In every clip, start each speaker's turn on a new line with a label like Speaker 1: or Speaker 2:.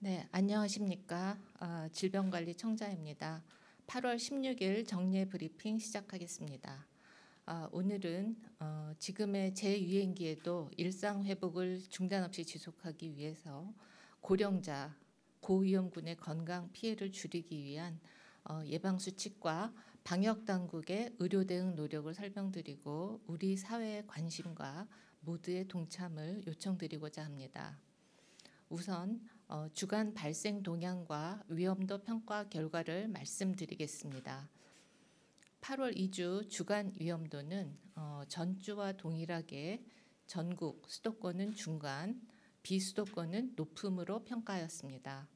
Speaker 1: 네, 안녕하십니까. 질병관리청자입니다. 8월 16일 정례 브리핑 시작하겠습니다. 오늘은 지금의 재유행기에도 일상 회복을 중단 없이 지속하기 위해서 고령자, 고위험군의 건강 피해를 줄이기 위한 예방 수칙과 방역 당국의 의료 대응 노력을 설명드리고 우리 사회의 관심과 모두의 동참을 요청드리고자 합니다. 우선 주간 발생 동향과 위험도 평가 결과를 말씀드리겠습니다. 8월 2주 주간 위험도는 전주와 동일하게 전국 수도권은 중간, 비수도권은 높음으로 평가하였습니다.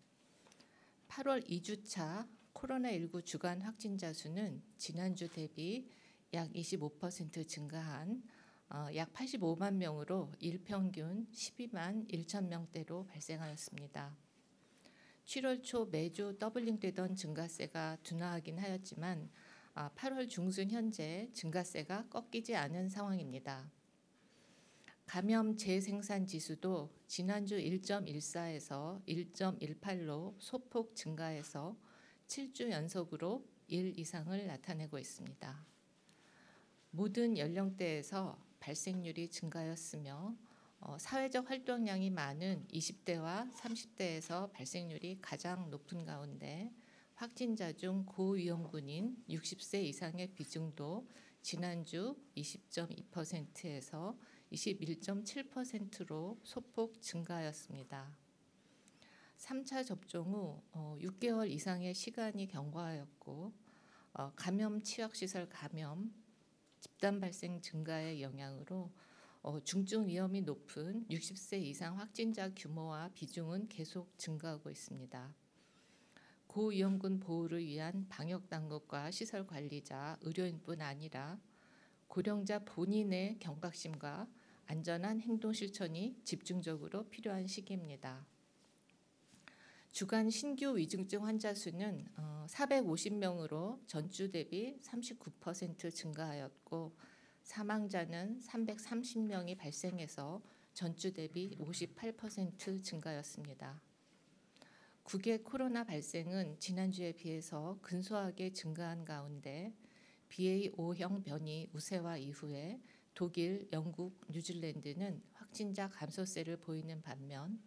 Speaker 1: 8월 2주차 코로나19 주간 확진자 수는 지난주 대비 약 25% 증가한 약 85만 명으로 일평균 12만 1천 명대로 발생하였습니다. 7월 초 매주 더블링되던 증가세가 둔화하긴 하였지만 8월 중순 현재 증가세가 꺾이지 않은 상황입니다. 감염 재생산 지수도 지난주 1.14에서 1.18로 소폭 증가해서 7주 연속으로 1 이상을 나타내고 있습니다. 모든 연령대에서 발생률이 증가하였으며 사회적 활동량이 많은 20대와 30대에서 발생률이 가장 높은 가운데 확진자 중 고위험군인 60세 이상의 비중도 지난주 20.2%에서 21.7%로 소폭 증가하였습니다. 3차 접종 후 6개월 이상의 시간이 경과하였고 감염 취약시설 감염, 집단 발생 증가의 영향으로 중증 위험이 높은 60세 이상 확진자 규모와 비중은 계속 증가하고 있습니다. 고위험군 보호를 위한 방역 당국과 시설 관리자, 의료인뿐 아니라 고령자 본인의 경각심과 안전한 행동 실천이 집중적으로 필요한 시기입니다. 주간 신규 위중증 환자 수는 450명으로 전주 대비 39% 증가하였고 사망자는 330명이 발생해서 전주 대비 58% 증가였습니다. 국외 코로나 발생은 지난주에 비해서 근소하게 증가한 가운데 BA5형 변이 우세화 이후에 독일, 영국, 뉴질랜드는 확진자 감소세를 보이는 반면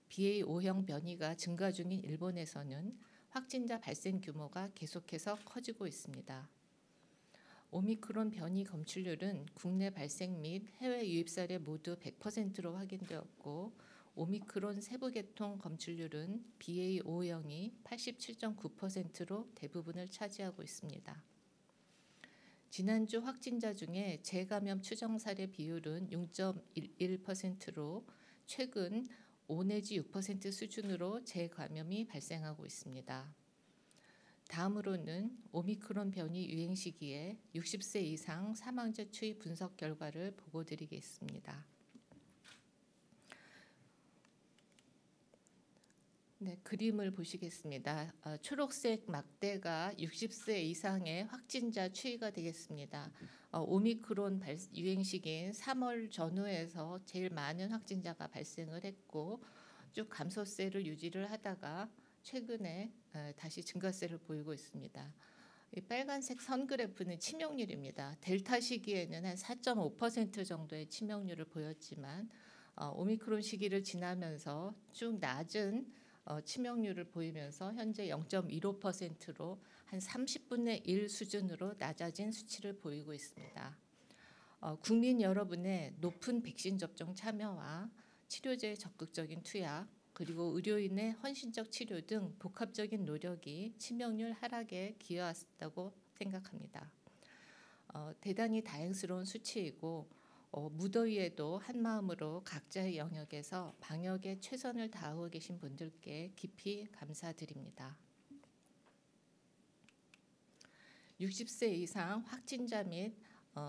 Speaker 1: BA5형 변이가 증가 중인 일본에서는 확진자 발생 규모가 계속해서 커지고 있습니다. 오미크론 변이 검출률은 국내 발생 및 해외 유입 사례 모두 100%로 확인되었고 오미크론 세부 계통 검출률은 BA5형이 87.9%로 대부분을 차지하고 있습니다. 지난주 확진자 중에 재감염 추정 사례 비율은 0.11%로 최근 5 내지 6% 수준으로 재감염이 발생하고 있습니다. 다음으로는 오미크론 변이 유행 시기에 60세 이상 사망자 추이 분석 결과를 보고드리겠습니다. 네, 그림을 보시겠습니다. 초록색 막대가 60세 이상의 확진자 추이가 되겠습니다. 오미크론 유행 시기인 3월 전후에서 제일 많은 확진자가 발생을 했고 쭉 감소세를 유지를 하다가 최근에 다시 증가세를 보이고 있습니다. 이 빨간색 선 그래프는 치명률입니다. 델타 시기에는 한 4.5% 정도의 치명률을 보였지만 오미크론 시기를 지나면서 쭉 낮은 치명률을 보이면서 현재 0.15%로 한 30분의 1 수준으로 낮아진 수치를 보이고 있습니다. 국민 여러분의 높은 백신 접종 참여와 치료제의 적극적인 투약 그리고 의료인의 헌신적 치료 등 복합적인 노력이 치명률 하락에 기여했다고 생각합니다. 대단히 다행스러운 수치이고 무더위에도 한마음으로 각자의 영역에서 방역에 최선을 다하고 계신 분들께 깊이 감사드립니다. 60세 이상 확진자 및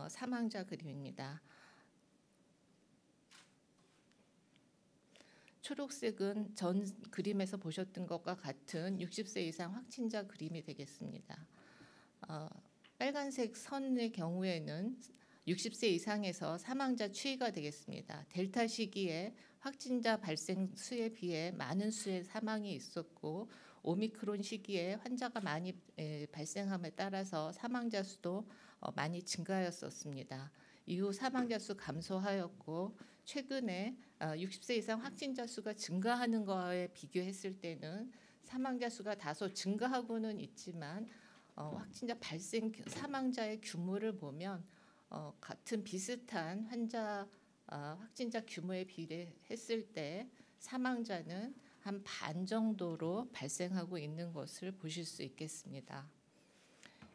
Speaker 1: 사망자 그림입니다. 초록색은 전 그림에서 보셨던 것과 같은 60세 이상 확진자 그림이 되겠습니다. 빨간색 선의 경우에는 60세 이상에서 사망자 추이가 되겠습니다. 델타 시기에 확진자 발생 수에 비해 많은 수의 사망이 있었고 오미크론 시기에 환자가 많이 발생함에 따라서 사망자 수도 많이 증가하였었습니다. 이후 사망자 수 감소하였고 최근에 60세 이상 확진자 수가 증가하는 거에 비교했을 때는 사망자 수가 다소 증가하고는 있지만 확진자 발생 사망자의 규모를 보면 같은 비슷한 확진자 규모에 비례했을 때 사망자는 한 반 정도로 발생하고 있는 것을 보실 수 있겠습니다.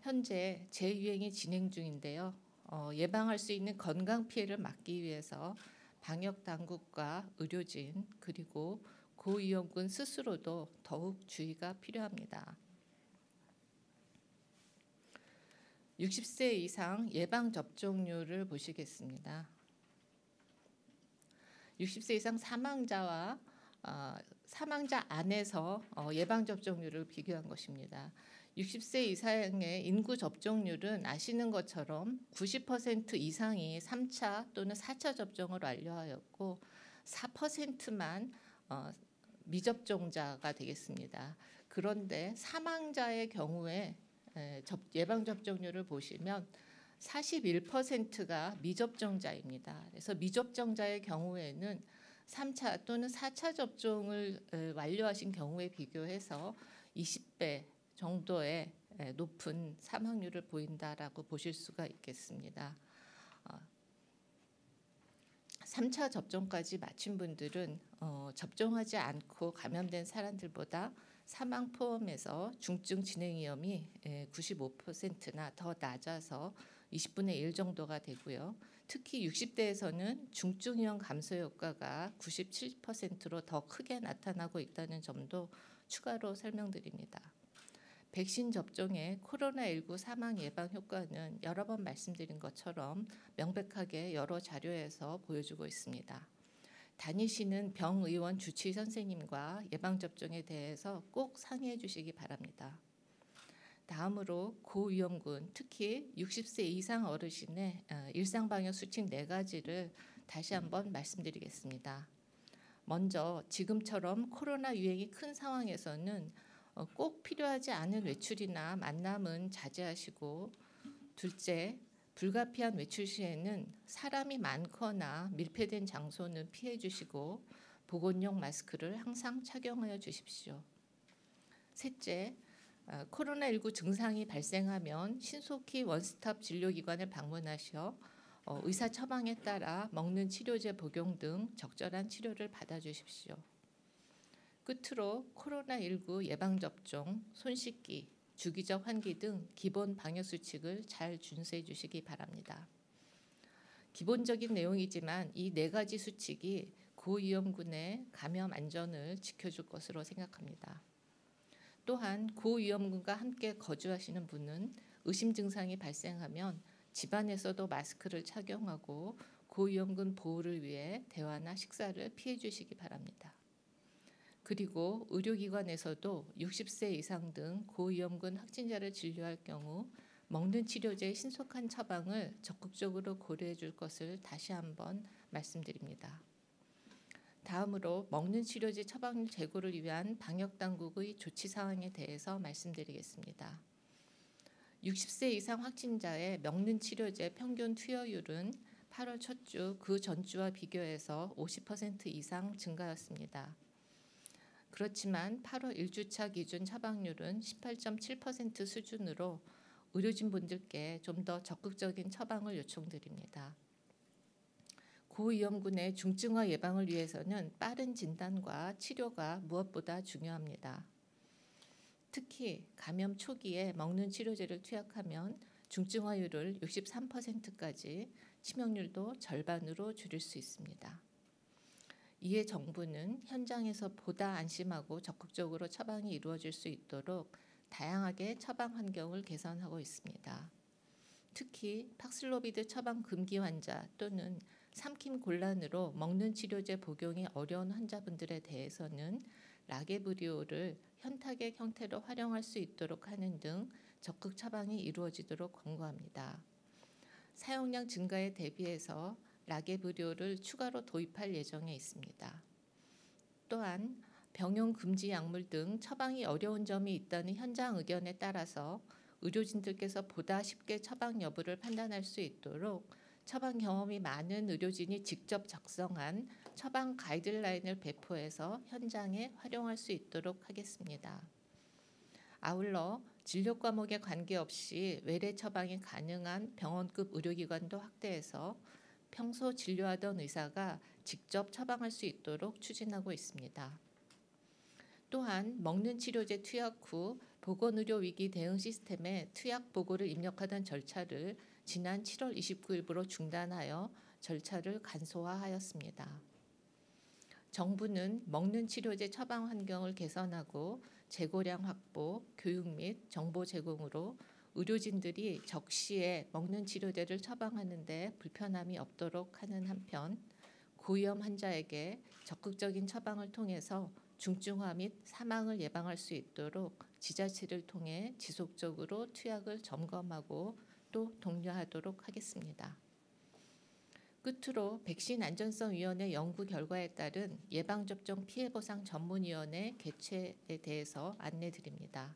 Speaker 1: 현재 재유행이 진행 중인데요. 예방할 수 있는 건강 피해를 막기 위해서 방역 당국과 의료진 그리고 고위험군 스스로도 더욱 주의가 필요합니다. 60세 이상 예방 접종률을 보시겠습니다. 60세 이상 사망자와 사망자 안에서 예방 접종률을 비교한 것입니다. 60세 이상의 인구 접종률은 아시는 것처럼 90% 이상이 3차 또는 4차 접종을 완료하였고 4%만 미접종자가 되겠습니다. 그런데 사망자의 경우에 예방접종률을 보시면 41%가 미접종자입니다. 그래서 미접종자의 경우에는 3차 또는 4차 접종을 완료하신 경우에 비교해서 20배 정도의 높은 사망률을 보인다라고 보실 수가 있겠습니다. 3차 접종까지 마친 분들은 접종하지 않고 감염된 사람들보다 사망 포함해서 중증 진행 위험이 95%나 더 낮아서 20분의 1 정도가 되고요. 특히 60대에서는 중증 위험 감소 효과가 97%로 더 크게 나타나고 있다는 점도 추가로 설명드립니다. 백신 접종의 코로나19 사망 예방 효과는 여러 번 말씀드린 것처럼 명백하게 여러 자료에서 보여주고 있습니다. 다니시는 병의원 주치의 선생님과 예방접종에 대해서 꼭 상의해 주시기 바랍니다. 다음으로 고위험군, 특히 60세 이상 어르신의 일상방역수칙 4가지를 다시 한번 말씀드리겠습니다. 먼저 지금처럼 코로나 유행이 큰 상황에서는 꼭 필요하지 않은 외출이나 만남은 자제하시고, 둘째, 불가피한 외출 시에는 사람이 많거나 밀폐된 장소는 피해 주시고 보건용 마스크를 항상 착용하여 주십시오. 셋째, 코로나19 증상이 발생하면 신속히 원스톱 진료기관을 방문하셔 의사 처방에 따라 먹는 치료제 복용 등 적절한 치료를 받아주십시오. 끝으로 코로나19 예방접종, 손 씻기, 주기적 환기 등 기본 방역수칙을 잘 준수해 주시기 바랍니다. 기본적인 내용이지만 이 4가지 수칙이 고위험군의 감염 안전을 지켜줄 것으로 생각합니다. 또한 고위험군과 함께 거주하시는 분은 의심 증상이 발생하면 집안에서도 마스크를 착용하고 고위험군 보호를 위해 대화나 식사를 피해 주시기 바랍니다. 그리고 의료기관에서도 60세 이상 등 고위험군 확진자를 진료할 경우 먹는 치료제의 신속한 처방을 적극적으로 고려해 줄 것을 다시 한번 말씀드립니다. 다음으로 먹는 치료제 처방 제고를 위한 방역당국의 조치 사항에 대해서 말씀드리겠습니다. 60세 이상 확진자의 먹는 치료제 평균 투여율은 8월 첫 주 그 전주와 비교해서 50% 이상 증가했습니다. 그렇지만 8월 1주차 기준 처방률은 18.7% 수준으로 의료진분들께 좀 더 적극적인 처방을 요청드립니다. 고위험군의 중증화 예방을 위해서는 빠른 진단과 치료가 무엇보다 중요합니다. 특히 감염 초기에 먹는 치료제를 투약하면 중증화율을 63%까지, 치명률도 절반으로 줄일 수 있습니다. 이에 정부는 현장에서 보다 안심하고 적극적으로 처방이 이루어질 수 있도록 다양하게 처방 환경을 개선하고 있습니다. 특히 팍슬로비드 처방 금기 환자 또는 삼킴 곤란으로 먹는 치료제 복용이 어려운 환자분들에 대해서는 라게브리오를 현타액 형태로 활용할 수 있도록 하는 등 적극 처방이 이루어지도록 권고합니다. 사용량 증가에 대비해서 라게브리오를 추가로 도입할 예정에 있습니다. 또한 병용 금지 약물 등 처방이 어려운 점이 있다는 현장 의견에 따라서 의료진들께서 보다 쉽게 처방 여부를 판단할 수 있도록 처방 경험이 많은 의료진이 직접 작성한 처방 가이드라인을 배포해서 현장에 활용할 수 있도록 하겠습니다. 아울러 진료 과목에 관계없이 외래 처방이 가능한 병원급 의료기관도 확대해서 평소 진료하던 의사가 직접 처방할 수 있도록 추진하고 있습니다. 또한 먹는 치료제 투약 후 보건의료 위기 대응 시스템에 투약 보고를 입력하던 절차를 지난 7월 29일부로 중단하여 절차를 간소화하였습니다. 정부는 먹는 치료제 처방 환경을 개선하고 재고량 확보, 교육 및 정보 제공으로 의료진들이 적시에 먹는 치료제를 처방하는 데 불편함이 없도록 하는 한편 고위험 환자에게 적극적인 처방을 통해서 중증화 및 사망을 예방할 수 있도록 지자체를 통해 지속적으로 투약을 점검하고 또 독려하도록 하겠습니다. 끝으로 백신 안전성위원회 연구 결과에 따른 예방접종 피해보상 전문위원회 개최에 대해서 안내드립니다.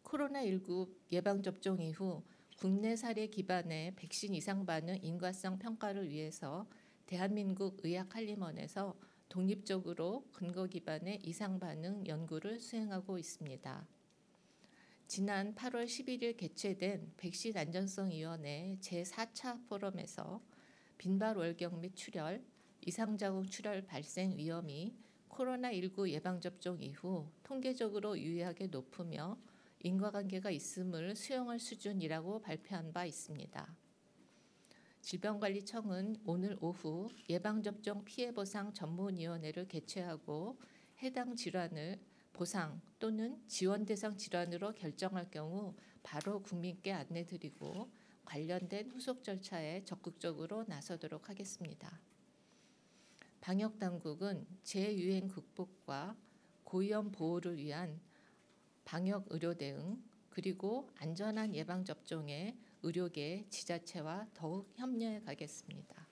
Speaker 1: 코로나19 예방접종 이후 국내 사례 기반의 백신 이상 반응 인과성 평가를 위해서 대한민국 의학한림원에서 독립적으로 근거 기반의 이상 반응 연구를 수행하고 있습니다. 지난 8월 11일 개최된 백신 안전성위원회 제4차 포럼에서 빈발 월경 및 출혈, 이상자궁 출혈 발생 위험이 코로나19 예방접종 이후 통계적으로 유의하게 높으며 인과관계가 있음을 수용할 수준이라고 발표한 바 있습니다. 질병관리청은 오늘 오후 예방접종 피해보상 전문위원회를 개최하고 해당 질환을 보상 또는 지원 대상 질환으로 결정할 경우 바로 국민께 안내드리고 관련된 후속 절차에 적극적으로 나서도록 하겠습니다. 방역당국은 재유행 극복과 고위험 보호를 위한 방역 의료 대응 그리고 안전한 예방접종에 의료계, 지자체와 더욱 협력해 가겠습니다.